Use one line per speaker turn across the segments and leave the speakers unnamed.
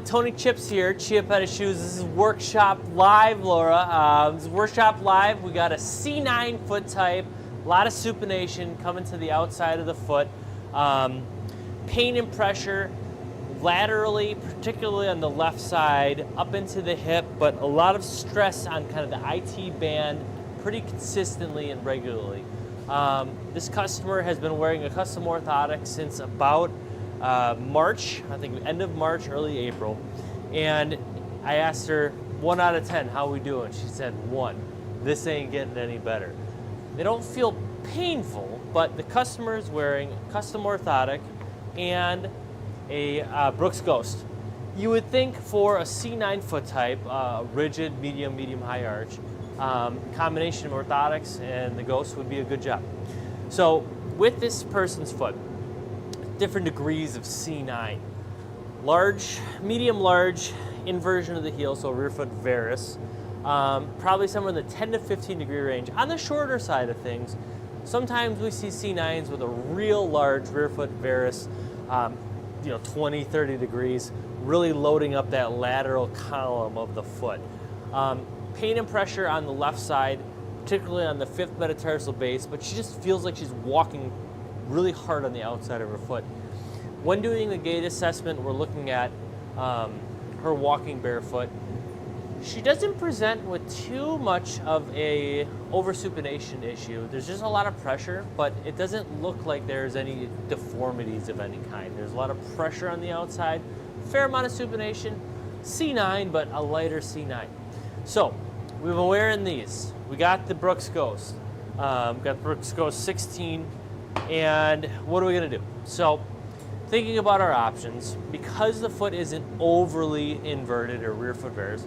everyone, Tony Chips here, Chiappetta Shoes. This is Workshop Live, Laura. This is Workshop Live. We got a C9 foot type, a lot of supination coming to the outside of the foot. Pain and pressure laterally, particularly on the left side, up into the hip, but a lot of stress on kind of the IT band pretty consistently and regularly. This customer has been wearing a custom orthotic since about March, I think end of March, early April, and I asked her 1 out of 10, how we doing? She said 1. This ain't getting any better. They don't feel painful, but the customer is wearing a custom orthotic and a Brooks Ghost. You would think for a C9 foot type, rigid, medium, high arch, combination of orthotics and the Ghost would be a good job. So with this person's foot, different degrees of C9. Large, medium, large, inversion of the heel, so rear foot varus. Probably somewhere in the 10 to 15 degree range. On the shorter side of things, sometimes we see C9s with a real large rear foot varus, 20, 30 degrees, really loading up that lateral column of the foot. Pain and pressure on the left side, particularly on the 5th metatarsal base, but she just feels like she's walking really hard on the outside of her foot. When doing the gait assessment, we're looking at her walking barefoot. She doesn't present with too much of a oversupination issue. There's just a lot of pressure, but it doesn't look like there's any deformities of any kind. There's a lot of pressure on the outside, fair amount of supination, C9, but a lighter C9. So we've been wearing these. We got the Brooks Ghost. Got the Brooks Ghost 16. And what are we going to do? So, thinking about our options, because the foot isn't overly inverted or rear foot varus,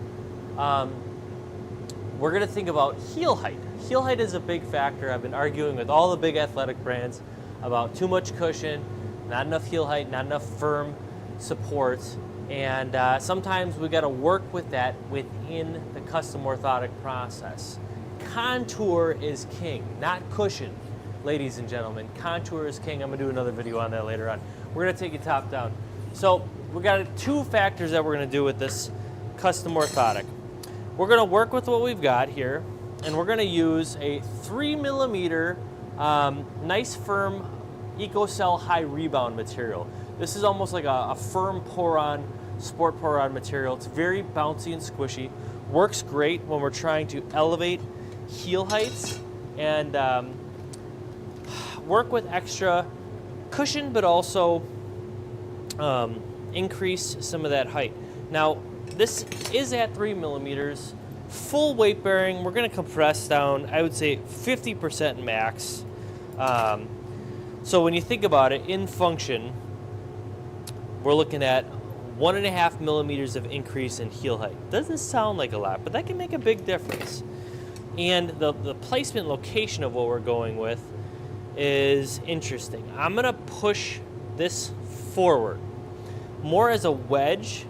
we're going to think about heel height. Heel height is a big factor. I've been arguing with all the big athletic brands about too much cushion, not enough heel height, not enough firm support, and sometimes we got to work with that within the custom orthotic process. Contour is king, not cushion. Ladies and gentlemen, contour is king. I'm going to do another video on that later on. We're going to take it top down. So we got 2 factors that we're going to do with this custom orthotic. We're going to work with what we've got here, and we're going to use a 3mm nice firm Eco-Cell High Rebound material. This is almost like a firm pour-on, sport pour-on material. It's very bouncy and squishy. Works great when we're trying to elevate heel heights and work with extra cushion, but also increase some of that height. Now, this is at 3mm, full weight bearing. We're going to compress down, I would say 50% max. So when you think about it, in function, we're looking at 1.5 millimeters of increase in heel height. Doesn't sound like a lot, but that can make a big difference. And the placement location of what we're going with is interesting. I'm going to push this forward more as a wedge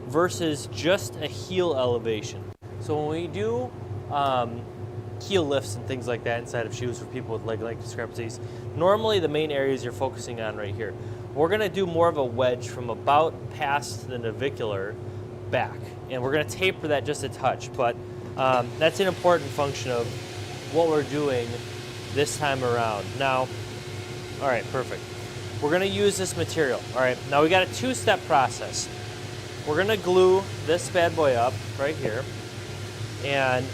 versus just a heel elevation. So when we do heel lifts and things like that inside of shoes for people with leg length discrepancies, normally the main areas you're focusing on right here. We're going to do more of a wedge from about past the navicular back, and we're going to taper that just a touch, but that's an important function of what we're doing this time around. Now, all right, perfect. We're going to use this material. All right, now we got a 2-step process. We're going to glue this bad boy up right here, and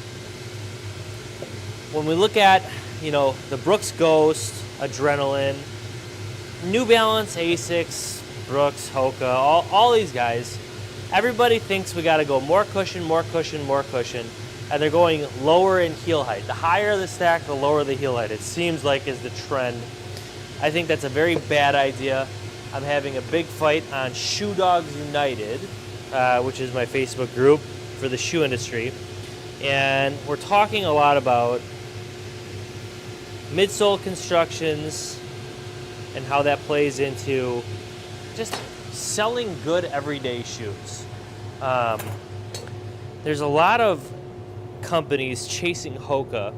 when we look at, the Brooks Ghost, Adrenaline, New Balance, Asics, Brooks, Hoka, all these guys, everybody thinks we got to go more cushion, more cushion, more cushion, and they're going lower in heel height. The higher the stack, the lower the heel height. It seems like is the trend. I think that's a very bad idea. I'm having a big fight on Shoe Dogs United, which is my Facebook group for the shoe industry, and we're talking a lot about midsole constructions and how that plays into just selling good everyday shoes. There's a lot of companies chasing Hoka.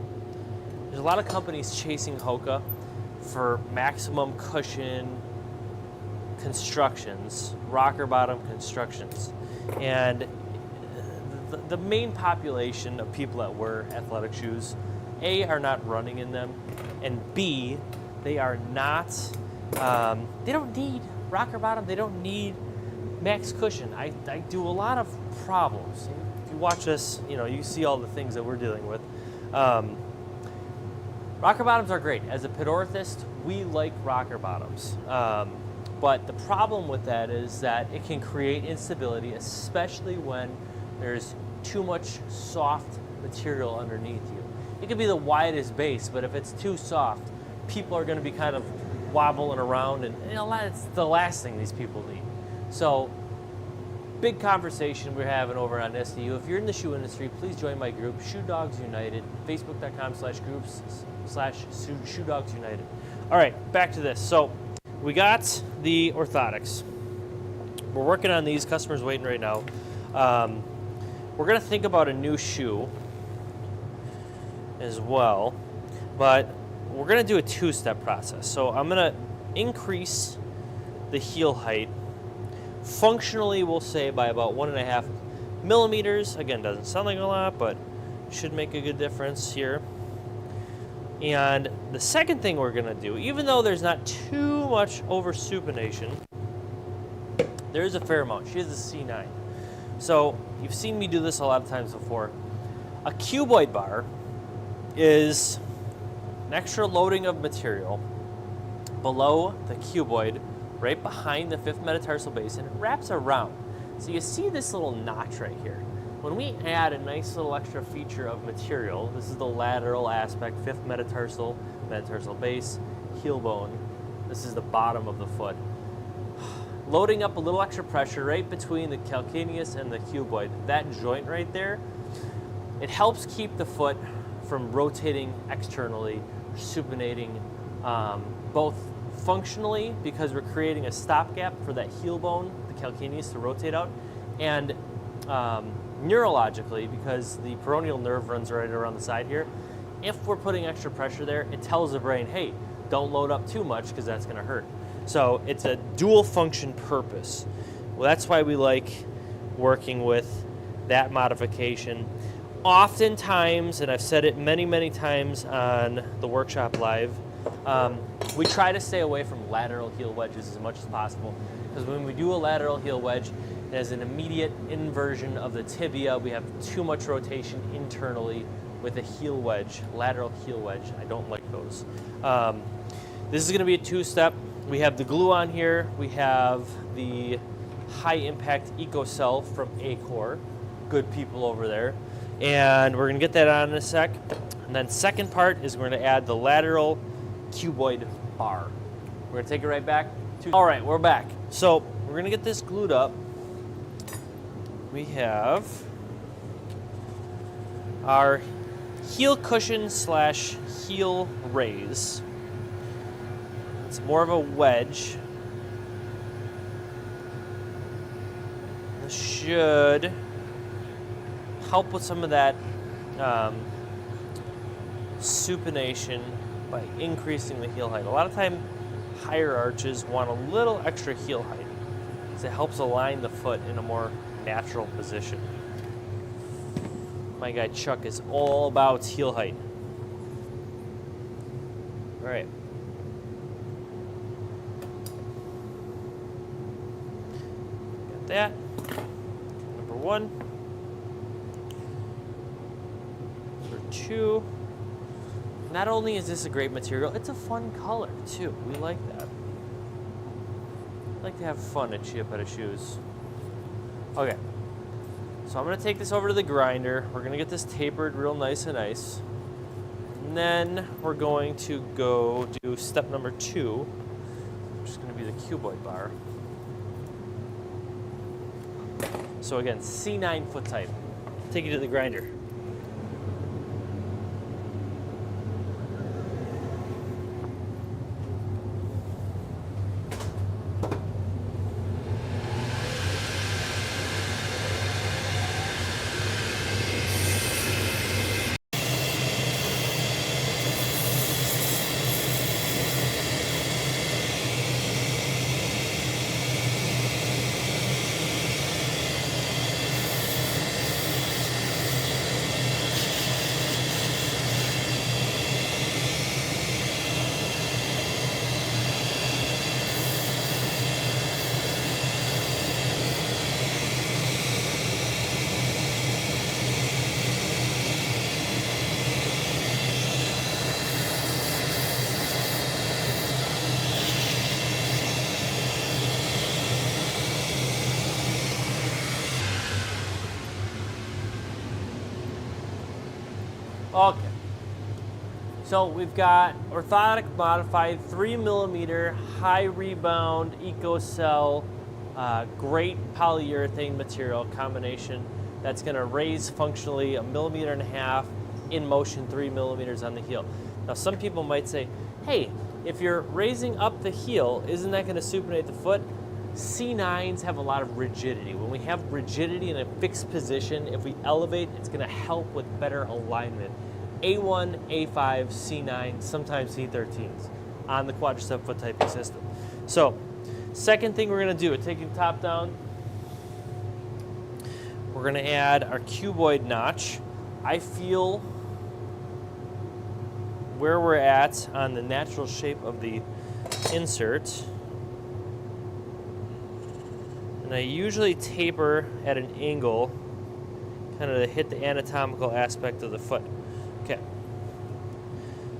There's a lot of companies chasing Hoka for maximum cushion constructions, rocker bottom constructions. And the main population of people that wear athletic shoes, A, are not running in them, and B, they are not, they don't need rocker bottom, they don't need max cushion. I do a lot of problems. If you watch us, you see all the things that we're dealing with. Rocker bottoms are great. As a pedorthist, we like rocker bottoms. But the problem with that is that it can create instability, especially when there's too much soft material underneath you. It could be the widest base, but if it's too soft, people are going to be kind of wobbling around, and it's the last thing these people need. So, big conversation we're having over on SDU. If you're in the shoe industry, please join my group, Shoe Dogs United, facebook.com/groups/Shoe Dogs United. All right, back to this. So, we got the Orthotics. We're working on these. Customers waiting right now. We're going to think about a new shoe as well, but we're going to do a two-step process. So I'm going to increase the heel height. Functionally, we'll say by about 1.5 millimeters. Again, doesn't sound like a lot, but should make a good difference here. And the second thing we're going to do, even though there's not too much oversupination, there is a fair amount. She has a C9. So you've seen me do this a lot of times before. A cuboid bar is an extra loading of material below the cuboid, right behind the fifth metatarsal base, and it wraps around. So you see this little notch right here. When we add a nice little extra feature of material, this is the lateral aspect, fifth metatarsal, metatarsal base, heel bone. This is the bottom of the foot. Loading up a little extra pressure right between the calcaneus and the cuboid, that joint right there, it helps keep the foot from rotating externally, supinating, both functionally because we're creating a stopgap for that heel bone, the calcaneus, to rotate out, and neurologically because the peroneal nerve runs right around the side here. If we're putting extra pressure there, it tells the brain, hey, don't load up too much because that's going to hurt. So it's a dual function purpose. Well, that's why we like working with that modification. Oftentimes, and I've said it many, many times on the workshop live, we try to stay away from lateral heel wedges as much as possible, because when we do a lateral heel wedge, it has an immediate inversion of the tibia. We have too much rotation internally with a heel wedge, lateral heel wedge. I don't like those. This is going to be a two-step. We have the glue on here. We have the high-impact Eco-Cell from Acor. Good people over there. And we're going to get that on in a sec. And then second part is we're going to add the lateral cuboid bar. We're going to take it right back. All right, we're back. So we're going to get this glued up. We have our heel cushion slash heel raise. It's more of a wedge. This should help with some of that supination by increasing the heel height. A lot of time, higher arches want a little extra heel height because it helps align the foot in a more natural position. My guy Chuck is all about heel height. All right. Got that. Number one. Number two. Not only is this a great material, it's a fun color too. We like that. I like to have fun at Chiappetta Shoes. Okay. So I'm going to take this over to the grinder. We're going to get this tapered real nice and nice. And then we're going to go do step number 2, which is going to be the cuboid bar. So again, C9 foot type. Take you to the grinder. Okay. So we've got Orthotic modified 3mm high rebound Eco-Cell, great polyurethane material combination that's going to raise functionally 1.5 millimeters in motion, 3 millimeters on the heel. Now some people might say, hey, if you're raising up the heel, isn't that going to supinate the foot? C9s have a lot of rigidity. When we have rigidity in a fixed position, if we elevate, it's going to help with better alignment. A1, A5, C9, sometimes C13s on the quadricep foot typing system. So, second thing we're going to do, taking the top down, we're going to add our cuboid notch. I feel where we're at on the natural shape of the insert. And I usually taper at an angle, kind of to hit the anatomical aspect of the foot. Okay,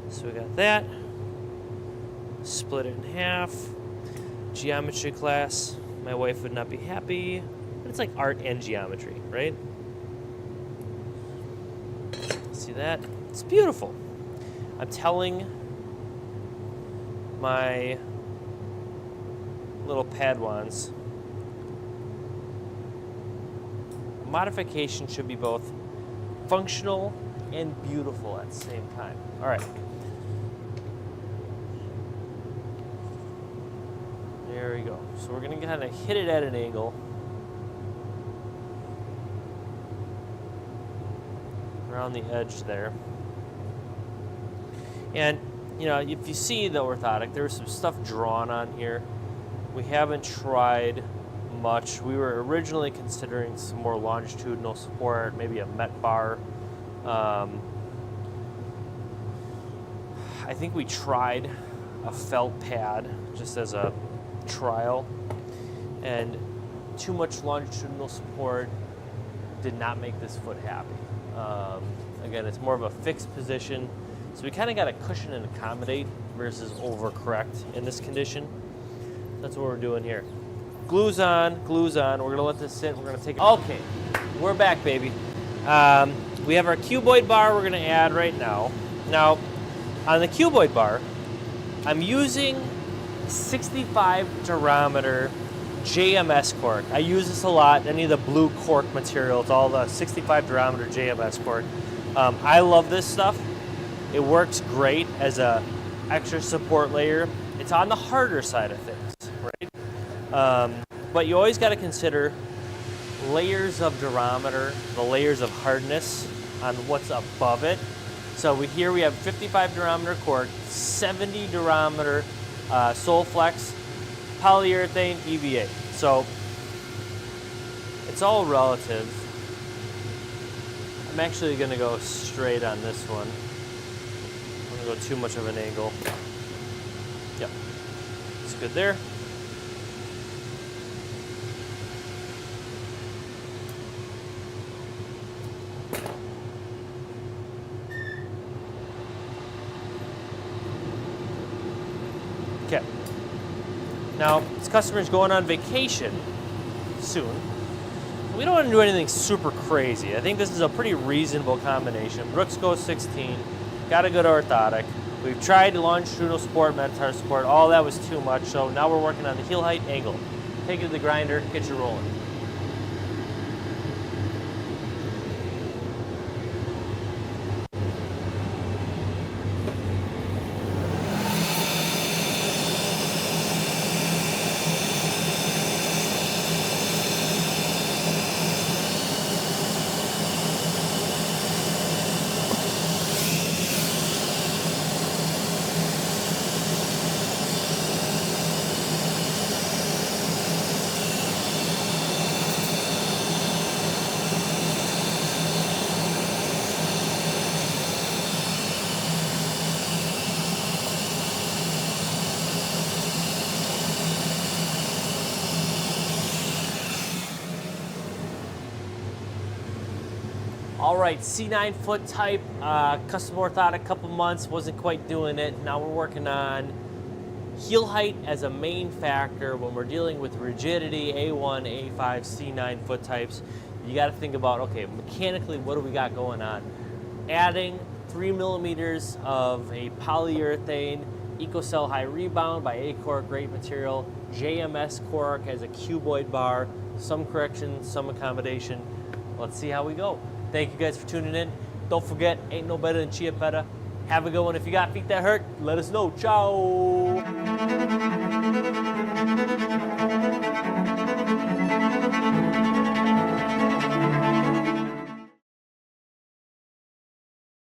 so we got that. Split it in half. Geometry class, my wife would not be happy, but it's like art and geometry, right? See that? It's beautiful. I'm telling my little Padawans, modification should be both functional and beautiful at the same time. All right. There we go. So we're going to kind of hit it at an angle. Around the edge there. And, you know, if you see the orthotic, there was some stuff drawn on here. We haven't tried much. We were originally considering some more longitudinal support, maybe a Met bar. I think we tried a felt pad just as a trial, and too much longitudinal support did not make this foot happy. Again, it's more of a fixed position, so we kind of got to cushion and accommodate versus overcorrect in this condition. That's what we're doing here. Glues on. We're gonna let this sit. We're gonna take it. Okay, we're back, baby. We have our cuboid bar we're gonna add right now. Now, on the cuboid bar, I'm using 65 durometer JMS Cork. I use this a lot, any of the blue cork materials, all the 65 durometer JMS Cork. I love this stuff. It works great as a extra support layer. It's on the harder side of things, right? But you always got to consider layers of durometer, the layers of hardness on what's above it. So here we have 55 durometer cork, 70 durometer sole flex, polyurethane EVA. So it's all relative. I'm actually going to go straight on this one. I'm going to go too much of an angle. Yep, it's good there. Okay. Now, this customer's going on vacation soon. We don't want to do anything super crazy. I think this is a pretty reasonable combination. Brooks goes 16, got a good orthotic. We've tried longitudinal support, metatarsus support, all that was too much, so now we're working on the heel height angle. Take it to the grinder, get you rolling. All right, C9 foot type, custom orthotic, couple months, wasn't quite doing it. Now we're working on heel height as a main factor when we're dealing with rigidity, A1, A5, C9 foot types. You got to think about, okay, mechanically, what do we got going on? Adding 3 millimeters of a polyurethane Eco-Cell High Rebound by Cork, great material. JMS Cork has a cuboid bar, some correction, some accommodation. Let's see how we go. Thank you guys for tuning in. Don't forget, ain't no better than Chiappetta. Have a good one. If you got feet that hurt, let us know. Ciao.